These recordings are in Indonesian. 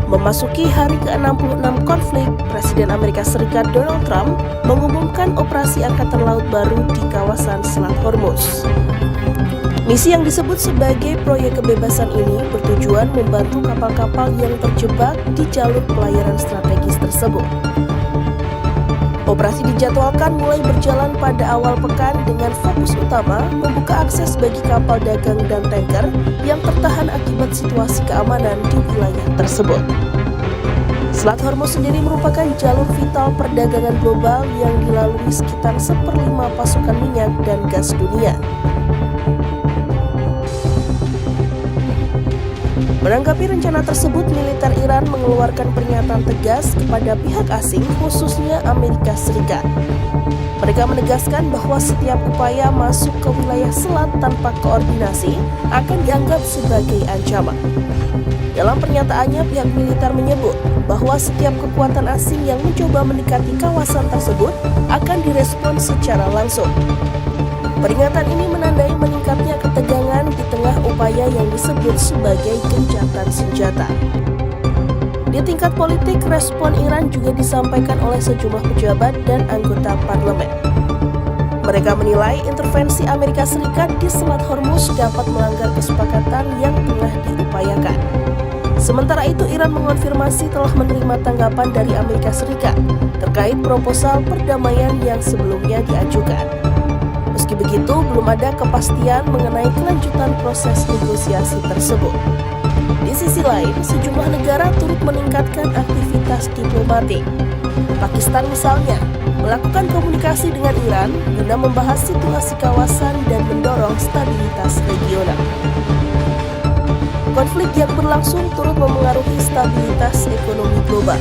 Memasuki hari ke-66 konflik, Presiden Amerika Serikat Donald Trump mengumumkan operasi Angkatan Laut baru di kawasan Selat Hormuz. Misi yang disebut sebagai Proyek Kebebasan ini bertujuan membantu kapal-kapal yang terjebak di jalur pelayaran strategis tersebut. Operasi dijadwalkan mulai berjalan pada awal pekan dengan fokus utama membuka akses bagi kapal dagang dan tanker yang tertahan akibat situasi keamanan di wilayah tersebut. Selat Hormuz sendiri merupakan jalur vital perdagangan global yang dilalui sekitar 1/5 pasokan minyak dan gas dunia. Menanggapi rencana tersebut, militer Iran mengeluarkan pernyataan tegas kepada pihak asing, khususnya Amerika Serikat. Mereka menegaskan bahwa setiap upaya masuk ke wilayah selat tanpa koordinasi akan dianggap sebagai ancaman. Dalam pernyataannya, pihak militer menyebut bahwa setiap kekuatan asing yang mencoba mendekati kawasan tersebut akan direspon secara langsung. Peringatan ini menandai meningkatnya ketegangan di tengah upaya yang disebut sebagai gencatan senjata. Di tingkat politik, respon Iran juga disampaikan oleh sejumlah pejabat dan anggota parlemen. Mereka menilai intervensi Amerika Serikat di Selat Hormuz dapat melanggar kesepakatan yang tengah diupayakan. Sementara itu, Iran mengonfirmasi telah menerima tanggapan dari Amerika Serikat terkait proposal perdamaian yang sebelumnya diajukan. Meski begitu, belum ada kepastian mengenai kelanjutan proses negosiasi tersebut. Di sisi lain, sejumlah negara turut meningkatkan aktivitas diplomatik. Pakistan misalnya, melakukan komunikasi dengan Iran guna membahas situasi kawasan dan mendorong stabilitas regional. Konflik yang berlangsung turut memengaruhi stabilitas ekonomi global.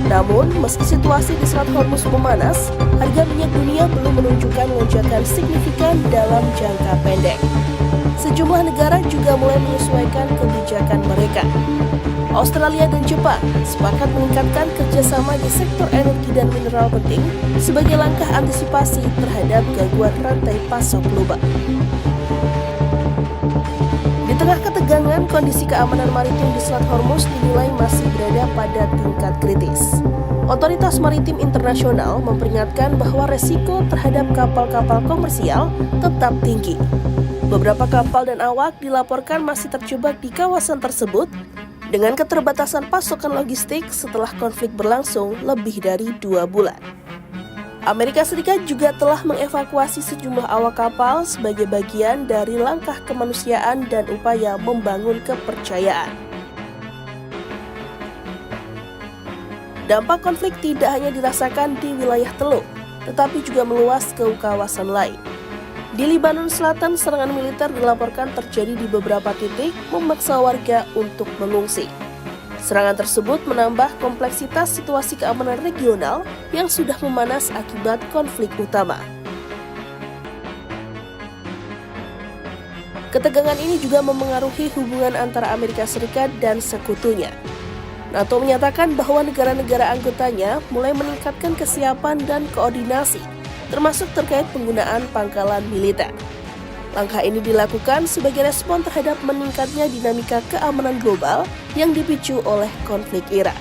Namun, meski situasi di Selat Hormuz memanas, harga minyak dunia belum menunjukkan lonjakan signifikan dalam jangka pendek. Sejumlah negara juga mulai menyesuaikan kebijakan mereka. Australia dan Jepang sepakat meningkatkan kerjasama di sektor energi dan mineral penting sebagai langkah antisipasi terhadap gangguan rantai pasok global. Di tengah ketegangan, kondisi keamanan maritim di Selat Hormuz dinilai masih berada pada tingkat kritis. Otoritas Maritim Internasional memperingatkan bahwa resiko terhadap kapal-kapal komersial tetap tinggi. Beberapa kapal dan awak dilaporkan masih terjebak di kawasan tersebut dengan keterbatasan pasokan logistik setelah konflik berlangsung lebih dari 2 bulan. Amerika Serikat juga telah mengevakuasi sejumlah awak kapal sebagai bagian dari langkah kemanusiaan dan upaya membangun kepercayaan. Dampak konflik tidak hanya dirasakan di wilayah Teluk, tetapi juga meluas ke kawasan lain. Di Lebanon Selatan, serangan militer dilaporkan terjadi di beberapa titik, memaksa warga untuk mengungsi. Serangan tersebut menambah kompleksitas situasi keamanan regional yang sudah memanas akibat konflik utama. Ketegangan ini juga memengaruhi hubungan antara Amerika Serikat dan sekutunya. NATO menyatakan bahwa negara-negara anggotanya mulai meningkatkan kesiapan dan koordinasi, termasuk terkait penggunaan pangkalan militer. Langkah ini dilakukan sebagai respon terhadap meningkatnya dinamika keamanan global yang dipicu oleh konflik Iran.